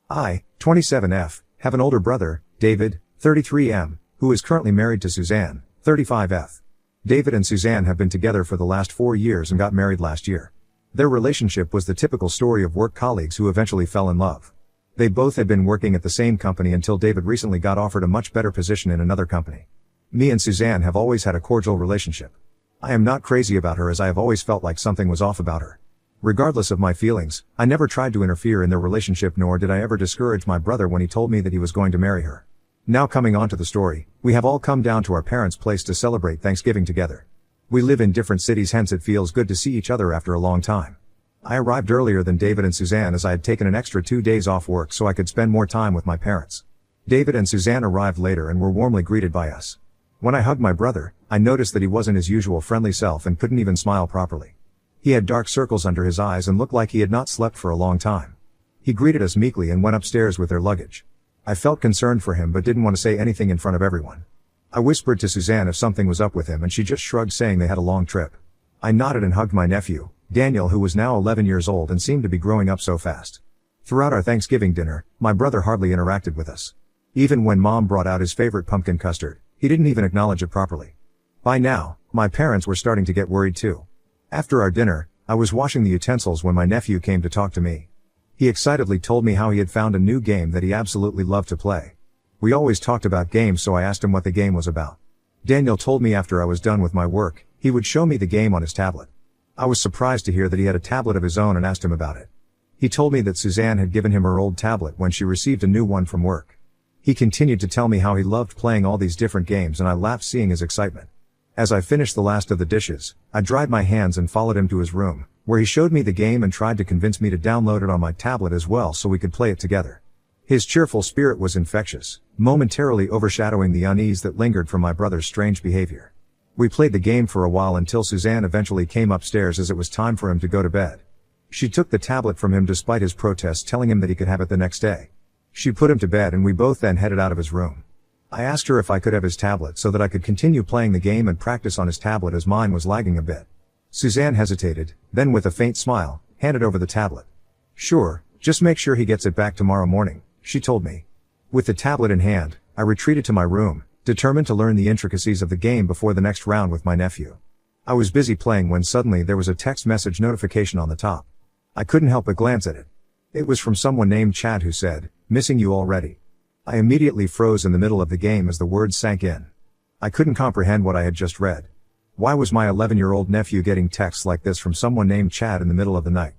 I, 27F, have an older brother, David, 33M, who is currently married to Suzanne, 35F. David and Suzanne have been together for the last 4 years and got married last year. Their relationship was the typical story of work colleagues who eventually fell in love. They both had been working at the same company until David recently got offered a much better position in another company. Me and Suzanne have always had a cordial relationship. I am not crazy about her, as I have always felt like something was off about her. Regardless of my feelings, I never tried to interfere in their relationship, nor did I ever discourage my brother when he told me that he was going to marry her. Now, coming on to the story, we have all come down to our parents' place to celebrate Thanksgiving together. We live in different cities, hence it feels good to see each other after a long time. I arrived earlier than David and Suzanne, as I had taken an extra 2 days off work so I could spend more time with my parents. David and Suzanne arrived later and were warmly greeted by us. When I hugged my brother, I noticed that he wasn't his usual friendly self and couldn't even smile properly. He had dark circles under his eyes and looked like he had not slept for a long time. He greeted us meekly and went upstairs with their luggage. I felt concerned for him but didn't want to say anything in front of everyone. I whispered to Suzanne if something was up with him, and she just shrugged, saying they had a long trip. I nodded and hugged my nephew, Daniel, who was now 11 years old and seemed to be growing up so fast. Throughout our Thanksgiving dinner, my brother hardly interacted with us. Even when Mom brought out his favorite pumpkin custard, he didn't even acknowledge it properly. By now, my parents were starting to get worried too. After our dinner, I was washing the utensils when my nephew came to talk to me. He excitedly told me how he had found a new game that he absolutely loved to play. We always talked about games, so I asked him what the game was about. Daniel told me after I was done with my work, he would show me the game on his tablet. I was surprised to hear that he had a tablet of his own and asked him about it. He told me that Suzanne had given him her old tablet when she received a new one from work. He continued to tell me how he loved playing all these different games, and I laughed seeing his excitement. As I finished the last of the dishes, I dried my hands and followed him to his room, where he showed me the game and tried to convince me to download it on my tablet as well so we could play it together. His cheerful spirit was infectious, momentarily overshadowing the unease that lingered from my brother's strange behavior. We played the game for a while until Suzanne eventually came upstairs, as it was time for him to go to bed. She took the tablet from him despite his protests, telling him that he could have it the next day. She put him to bed and we both then headed out of his room. I asked her if I could have his tablet so that I could continue playing the game and practice on his tablet, as mine was lagging a bit. Suzanne hesitated, then with a faint smile, handed over the tablet. "Sure, just make sure he gets it back tomorrow morning," she told me. With the tablet in hand, I retreated to my room, determined to learn the intricacies of the game before the next round with my nephew. I was busy playing when suddenly there was a text message notification on the top. I couldn't help but glance at it. It was from someone named Chad, who said, "Missing you already." I immediately froze in the middle of the game as the words sank in. I couldn't comprehend what I had just read. Why was my 11-year-old nephew getting texts like this from someone named Chad in the middle of the night?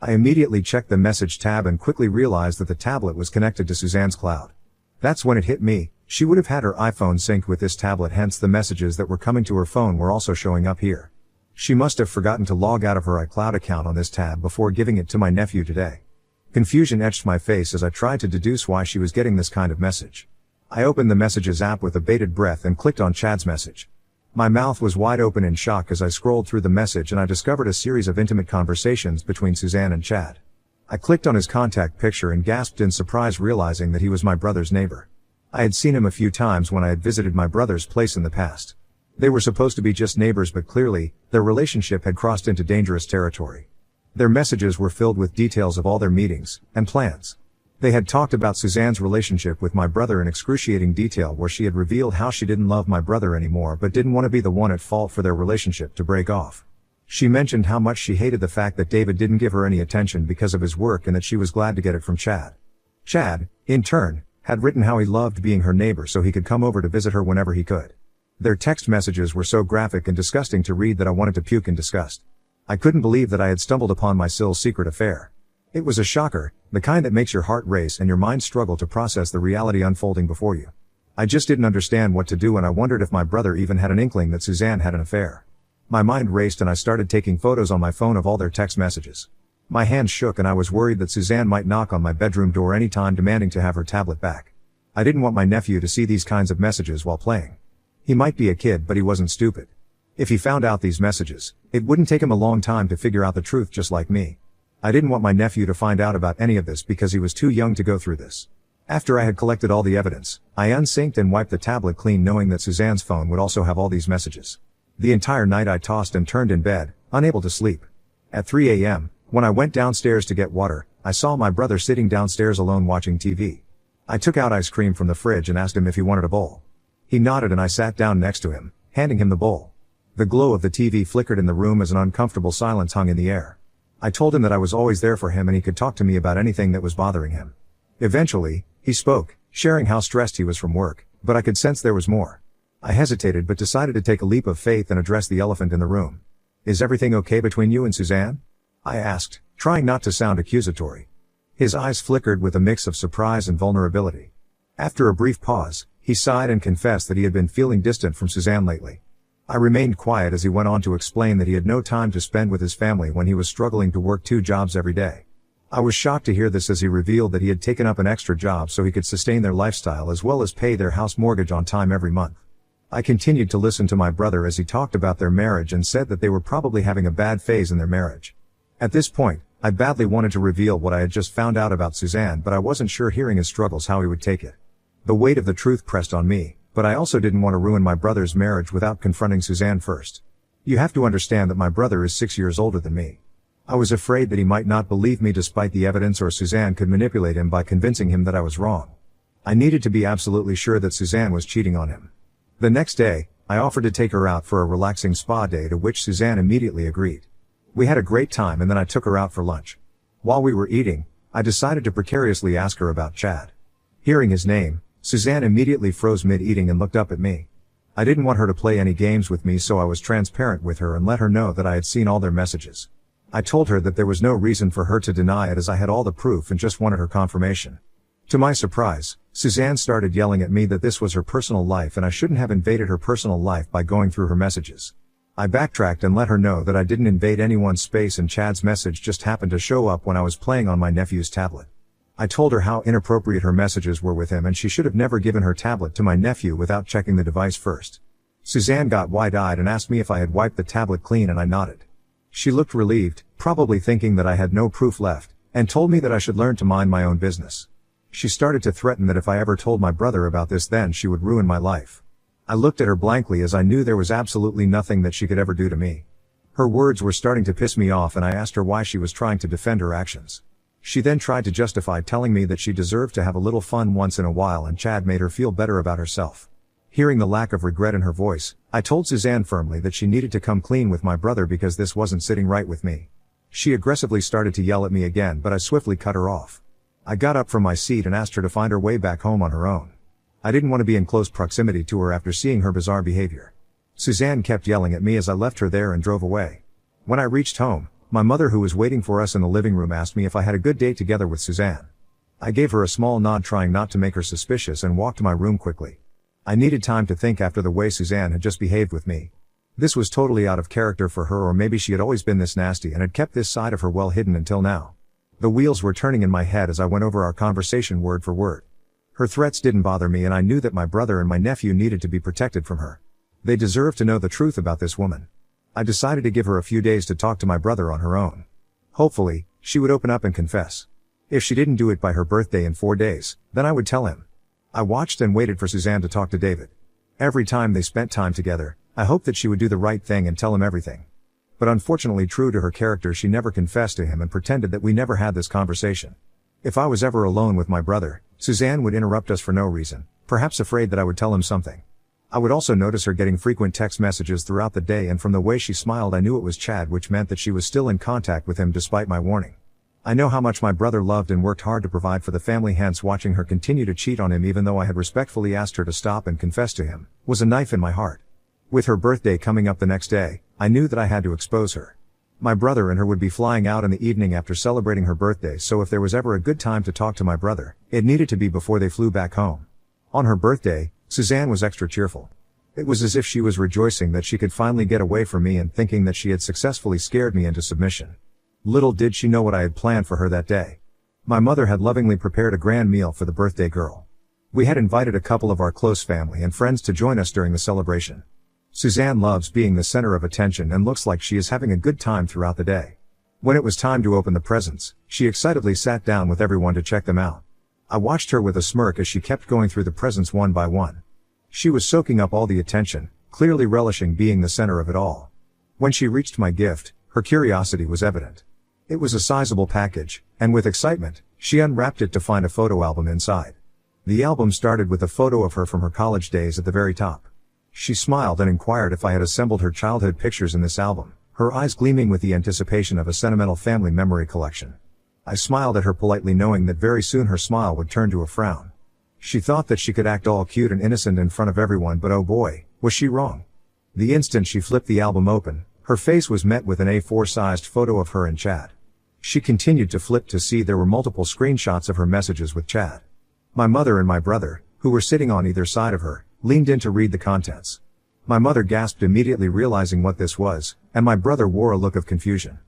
I immediately checked the message tab and quickly realized that the tablet was connected to Suzanne's cloud. That's when it hit me. She would have had her iPhone synced with this tablet, hence the messages that were coming to her phone were also showing up here. She must have forgotten to log out of her iCloud account on this tab before giving it to my nephew today. Confusion etched my face as I tried to deduce why she was getting this kind of message. I opened the Messages app with a bated breath and clicked on Chad's message. My mouth was wide open in shock as I scrolled through the message, and I discovered a series of intimate conversations between Suzanne and Chad. I clicked on his contact picture and gasped in surprise, realizing that he was my brother's neighbor. I had seen him a few times when I had visited my brother's place in the past. They were supposed to be just neighbors, but clearly, their relationship had crossed into dangerous territory. Their messages were filled with details of all their meetings and plans. They had talked about Suzanne's relationship with my brother in excruciating detail, where she had revealed how she didn't love my brother anymore but didn't want to be the one at fault for their relationship to break off. She mentioned how much she hated the fact that David didn't give her any attention because of his work, and that she was glad to get it from Chad. Chad, in turn, had written how he loved being her neighbor so he could come over to visit her whenever he could. Their text messages were so graphic and disgusting to read that I wanted to puke in disgust. I couldn't believe that I had stumbled upon my SIL's secret affair. It was a shocker, the kind that makes your heart race and your mind struggle to process the reality unfolding before you. I just didn't understand what to do, and I wondered if my brother even had an inkling that Suzanne had an affair. My mind raced and I started taking photos on my phone of all their text messages. My hands shook and I was worried that Suzanne might knock on my bedroom door anytime, demanding to have her tablet back. I didn't want my nephew to see these kinds of messages while playing. He might be a kid, but he wasn't stupid. If he found out these messages, it wouldn't take him a long time to figure out the truth, just like me. I didn't want my nephew to find out about any of this because he was too young to go through this. After I had collected all the evidence, I unsynced and wiped the tablet clean, knowing that Suzanne's phone would also have all these messages. The entire night I tossed and turned in bed, unable to sleep. At 3 a.m., when I went downstairs to get water, I saw my brother sitting downstairs alone watching TV. I took out ice cream from the fridge and asked him if he wanted a bowl. He nodded and I sat down next to him, handing him the bowl. The glow of the TV flickered in the room as an uncomfortable silence hung in the air. I told him that I was always there for him and he could talk to me about anything that was bothering him. Eventually, he spoke, sharing how stressed he was from work, but I could sense there was more. I hesitated but decided to take a leap of faith and address the elephant in the room. "Is everything okay between you and Suzanne?" I asked, trying not to sound accusatory. His eyes flickered with a mix of surprise and vulnerability. After a brief pause, he sighed and confessed that he had been feeling distant from Suzanne lately. I remained quiet as he went on to explain that he had no time to spend with his family when he was struggling to work 2 jobs every day. I was shocked to hear this as he revealed that he had taken up an extra job so he could sustain their lifestyle as well as pay their house mortgage on time every month. I continued to listen to my brother as he talked about their marriage and said that they were probably having a bad phase in their marriage. At this point, I badly wanted to reveal what I had just found out about Suzanne, but I wasn't sure hearing his struggles how he would take it. The weight of the truth pressed on me, but I also didn't want to ruin my brother's marriage without confronting Suzanne first. You have to understand that my brother is 6 years older than me. I was afraid that he might not believe me despite the evidence, or Suzanne could manipulate him by convincing him that I was wrong. I needed to be absolutely sure that Suzanne was cheating on him. The next day, I offered to take her out for a relaxing spa day, to which Suzanne immediately agreed. We had a great time and then I took her out for lunch. While we were eating, I decided to precariously ask her about Chad. Hearing his name, Suzanne immediately froze mid-eating and looked up at me. I didn't want her to play any games with me, so I was transparent with her and let her know that I had seen all their messages. I told her that there was no reason for her to deny it as I had all the proof and just wanted her confirmation. To my surprise, Suzanne started yelling at me that this was her personal life and I shouldn't have invaded her personal life by going through her messages. I backtracked and let her know that I didn't invade anyone's space and Chad's message just happened to show up when I was playing on my nephew's tablet. I told her how inappropriate her messages were with him and she should have never given her tablet to my nephew without checking the device first. Suzanne got wide-eyed and asked me if I had wiped the tablet clean, and I nodded. She looked relieved, probably thinking that I had no proof left, and told me that I should learn to mind my own business. She started to threaten that if I ever told my brother about this, then she would ruin my life. I looked at her blankly as I knew there was absolutely nothing that she could ever do to me. Her words were starting to piss me off and I asked her why she was trying to defend her actions. She then tried to justify, telling me that she deserved to have a little fun once in a while and Chad made her feel better about herself. Hearing the lack of regret in her voice, I told Suzanne firmly that she needed to come clean with my brother because this wasn't sitting right with me. She aggressively started to yell at me again, but I swiftly cut her off. I got up from my seat and asked her to find her way back home on her own. I didn't want to be in close proximity to her after seeing her bizarre behavior. Suzanne kept yelling at me as I left her there and drove away. When I reached home, my mother, who was waiting for us in the living room, asked me if I had a good day together with Suzanne. I gave her a small nod, trying not to make her suspicious, and walked to my room quickly. I needed time to think after the way Suzanne had just behaved with me. This was totally out of character for her, or maybe she had always been this nasty and had kept this side of her well hidden until now. The wheels were turning in my head as I went over our conversation word for word. Her threats didn't bother me and I knew that my brother and my nephew needed to be protected from her. They deserved to know the truth about this woman. I decided to give her a few days to talk to my brother on her own. Hopefully, she would open up and confess. If she didn't do it by her birthday in 4 days, then I would tell him. I watched and waited for Suzanne to talk to David. Every time they spent time together, I hoped that she would do the right thing and tell him everything. But unfortunately, true to her character, she never confessed to him and pretended that we never had this conversation. If I was ever alone with my brother, Suzanne would interrupt us for no reason, perhaps afraid that I would tell him something. I would also notice her getting frequent text messages throughout the day, and from the way she smiled I knew it was Chad, which meant that she was still in contact with him despite my warning. I know how much my brother loved and worked hard to provide for the family, hence watching her continue to cheat on him even though I had respectfully asked her to stop and confess to him, was a knife in my heart. With her birthday coming up the next day, I knew that I had to expose her. My brother and her would be flying out in the evening after celebrating her birthday, so if there was ever a good time to talk to my brother, it needed to be before they flew back home. On her birthday, Suzanne was extra cheerful. It was as if she was rejoicing that she could finally get away from me and thinking that she had successfully scared me into submission. Little did she know what I had planned for her that day. My mother had lovingly prepared a grand meal for the birthday girl. We had invited a couple of our close family and friends to join us during the celebration. Suzanne loves being the center of attention and looks like she is having a good time throughout the day. When it was time to open the presents, she excitedly sat down with everyone to check them out. I watched her with a smirk as she kept going through the presents one by one. She was soaking up all the attention, clearly relishing being the center of it all. When she reached my gift, her curiosity was evident. It was a sizable package, and with excitement, she unwrapped it to find a photo album inside. The album started with a photo of her from her college days at the very top. She smiled and inquired if I had assembled her childhood pictures in this album, her eyes gleaming with the anticipation of a sentimental family memory collection. I smiled at her politely, knowing that very soon her smile would turn to a frown. She thought that she could act all cute and innocent in front of everyone, but oh boy, was she wrong. The instant she flipped the album open, her face was met with an A4-sized photo of her and Chad. She continued to flip to see there were multiple screenshots of her messages with Chad. My mother and my brother, who were sitting on either side of her, leaned in to read the contents. My mother gasped, immediately realizing what this was, and my brother wore a look of confusion.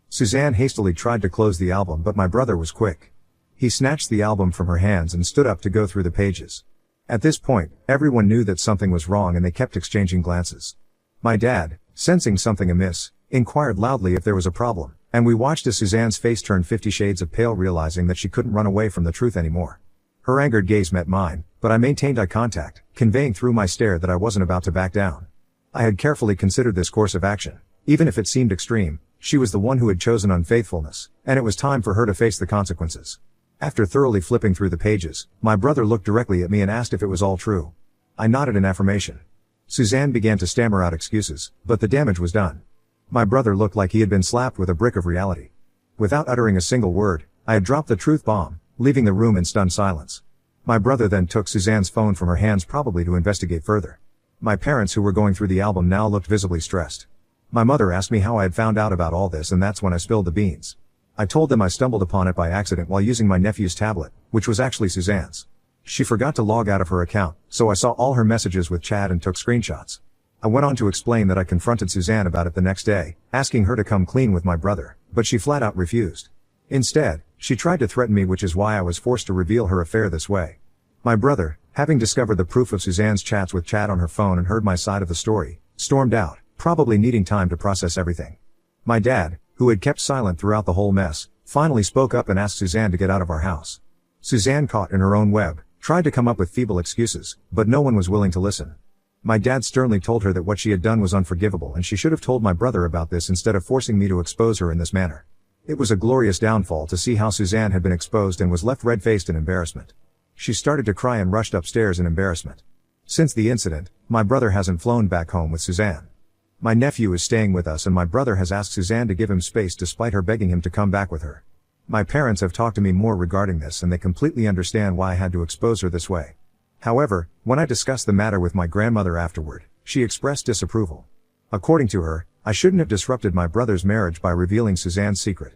Suzanne hastily tried to close the album, but my brother was quick. He snatched the album from her hands and stood up to go through the pages. At this point, everyone knew that something was wrong, and they kept exchanging glances. My dad, sensing something amiss, inquired loudly if there was a problem, and we watched as Suzanne's face turned 50 shades of pale, realizing that she couldn't run away from the truth anymore. Her angered gaze met mine, but I maintained eye contact, conveying through my stare that I wasn't about to back down. I had carefully considered this course of action. Even if it seemed extreme, she was the one who had chosen unfaithfulness, and it was time for her to face the consequences. After thoroughly flipping through the pages, my brother looked directly at me and asked if it was all true. I nodded in affirmation. Suzanne began to stammer out excuses, but the damage was done. My brother looked like he had been slapped with a brick of reality. Without uttering a single word, I had dropped the truth bomb, leaving the room in stunned silence. My brother then took Suzanne's phone from her hands, probably to investigate further. My parents, who were going through the album now, looked visibly stressed. My mother asked me how I had found out about all this, and that's when I spilled the beans. I told them I stumbled upon it by accident while using my nephew's tablet, which was actually Suzanne's. She forgot to log out of her account, so I saw all her messages with Chad and took screenshots. I went on to explain that I confronted Suzanne about it the next day, asking her to come clean with my brother, but she flat out refused. Instead, she tried to threaten me, which is why I was forced to reveal her affair this way. My brother, having discovered the proof of Suzanne's chats with Chad on her phone and heard my side of the story, stormed out, probably needing time to process everything. My dad, who had kept silent throughout the whole mess, finally spoke up and asked Suzanne to get out of our house. Suzanne, caught in her own web, tried to come up with feeble excuses, but no one was willing to listen. My dad sternly told her that what she had done was unforgivable, and she should have told my brother about this instead of forcing me to expose her in this manner. It was a glorious downfall to see how Suzanne had been exposed and was left red-faced in embarrassment. She started to cry and rushed upstairs in embarrassment. Since the incident, my brother hasn't flown back home with Suzanne. My nephew is staying with us, and my brother has asked Suzanne to give him space despite her begging him to come back with her. My parents have talked to me more regarding this, and they completely understand why I had to expose her this way. However, when I discussed the matter with my grandmother afterward, she expressed disapproval. According to her, I shouldn't have disrupted my brother's marriage by revealing Suzanne's secret.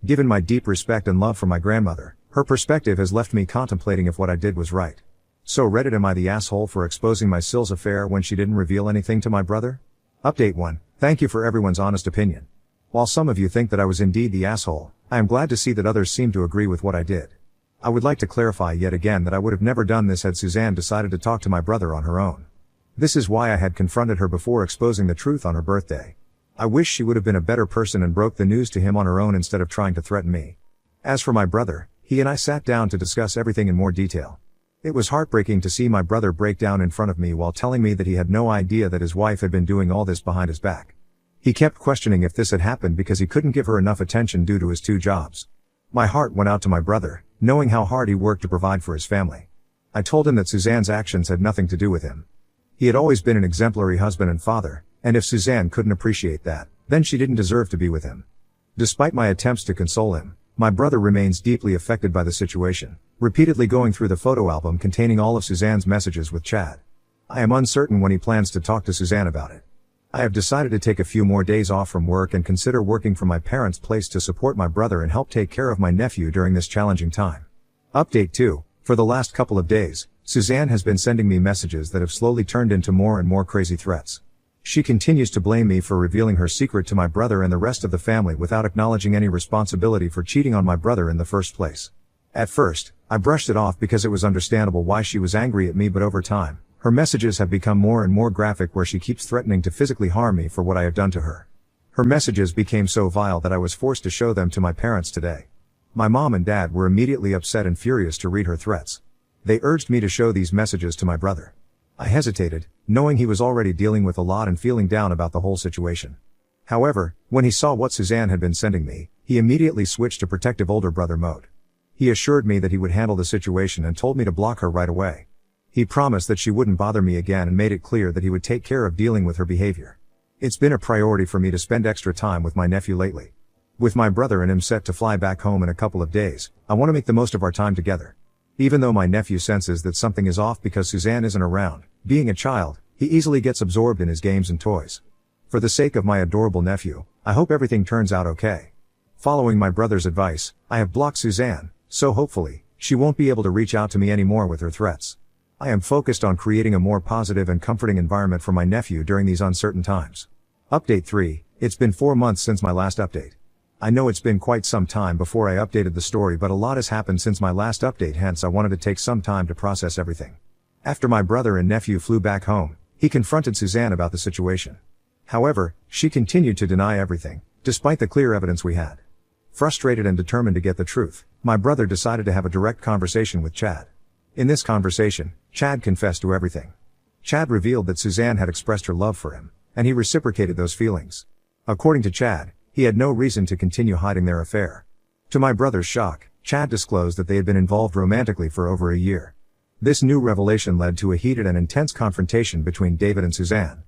Given my deep respect and love for my grandmother, her perspective has left me contemplating if what I did was right. So Reddit, am I the asshole for exposing my SIL's affair when she didn't reveal anything to my brother? Update 1. Thank you for everyone's honest opinion. While some of you think that I was indeed the asshole, I am glad to see that others seem to agree with what I did. I would like to clarify yet again that I would have never done this had Suzanne decided to talk to my brother on her own. This is why I had confronted her before exposing the truth on her birthday. I wish she would have been a better person and broke the news to him on her own instead of trying to threaten me. As for my brother, he and I sat down to discuss everything in more detail. It was heartbreaking to see my brother break down in front of me while telling me that he had no idea that his wife had been doing all this behind his back. He kept questioning if this had happened because he couldn't give her enough attention due to his 2 jobs. My heart went out to my brother, knowing how hard he worked to provide for his family. I told him that Suzanne's actions had nothing to do with him. He had always been an exemplary husband and father, and if Suzanne couldn't appreciate that, then she didn't deserve to be with him. Despite my attempts to console him, my brother remains deeply affected by the situation, repeatedly going through the photo album containing all of Suzanne's messages with Chad. I am uncertain when he plans to talk to Suzanne about it. I have decided to take a few more days off from work and consider working from my parents' place to support my brother and help take care of my nephew during this challenging time. Update 2. For the last couple of days, Suzanne has been sending me messages that have slowly turned into more and more crazy threats. She continues to blame me for revealing her secret to my brother and the rest of the family without acknowledging any responsibility for cheating on my brother in the first place. At first, I brushed it off because it was understandable why she was angry at me, but over time, her messages have become more and more graphic, where she keeps threatening to physically harm me for what I have done to her. Her messages became so vile that I was forced to show them to my parents today. My mom and dad were immediately upset and furious to read her threats. They urged me to show these messages to my brother. I hesitated, knowing he was already dealing with a lot and feeling down about the whole situation. However, when he saw what Suzanne had been sending me, He immediately switched to protective older brother mode. He assured me that he would handle the situation and told me to block her right away. He promised that she wouldn't bother me again and made it clear that he would take care of dealing with her behavior. It's been a priority for me to spend extra time with my nephew lately. With my brother and him set to fly back home in a couple of days, I want to make the most of our time together. Even though my nephew senses that something is off because Suzanne isn't around, being a child, he easily gets absorbed in his games and toys. For the sake of my adorable nephew, I hope everything turns out okay. Following my brother's advice, I have blocked Suzanne, so hopefully, she won't be able to reach out to me anymore with her threats. I am focused on creating a more positive and comforting environment for my nephew during these uncertain times. Update 3, it's been 4 months since my last update. I know it's been quite some time before I updated the story, but a lot has happened since my last update, hence I wanted to take some time to process everything. After my brother and nephew flew back home, he confronted Suzanne about the situation. However, she continued to deny everything, despite the clear evidence we had. Frustrated and determined to get the truth, my brother decided to have a direct conversation with Chad. In this conversation, Chad confessed to everything. Chad revealed that Suzanne had expressed her love for him, and he reciprocated those feelings. According to Chad, he had no reason to continue hiding their affair. To my brother's shock, Chad disclosed that they had been involved romantically for over a year. This new revelation led to a heated and intense confrontation between David and Suzanne.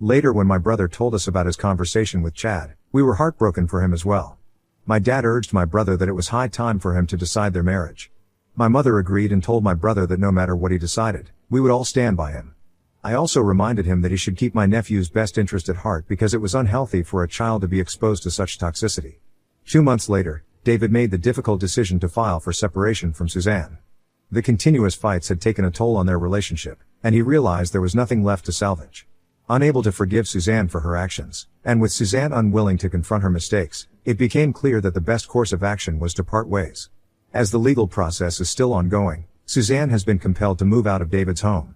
Later, when my brother told us about his conversation with Chad, we were heartbroken for him as well. My dad urged my brother that it was high time for him to decide their marriage. My mother agreed and told my brother that no matter what he decided, we would all stand by him. I also reminded him that he should keep my nephew's best interest at heart because it was unhealthy for a child to be exposed to such toxicity. 2 months later, David made the difficult decision to file for separation from Suzanne. The continuous fights had taken a toll on their relationship, and he realized there was nothing left to salvage. Unable to forgive Suzanne for her actions, and with Suzanne unwilling to confront her mistakes, it became clear that the best course of action was to part ways. As the legal process is still ongoing, Suzanne has been compelled to move out of David's home.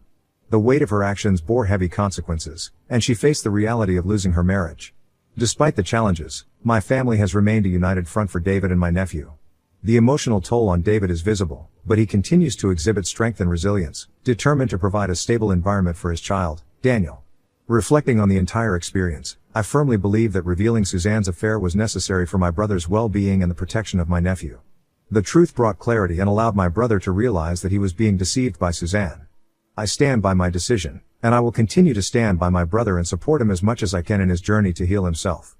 The weight of her actions bore heavy consequences, and she faced the reality of losing her marriage. Despite the challenges, my family has remained a united front for David and my nephew. The emotional toll on David is visible, but he continues to exhibit strength and resilience, determined to provide a stable environment for his child, Daniel. Reflecting on the entire experience, I firmly believe that revealing Suzanne's affair was necessary for my brother's well-being and the protection of my nephew. The truth brought clarity and allowed my brother to realize that he was being deceived by Suzanne. I stand by my decision, and I will continue to stand by my brother and support him as much as I can in his journey to heal himself.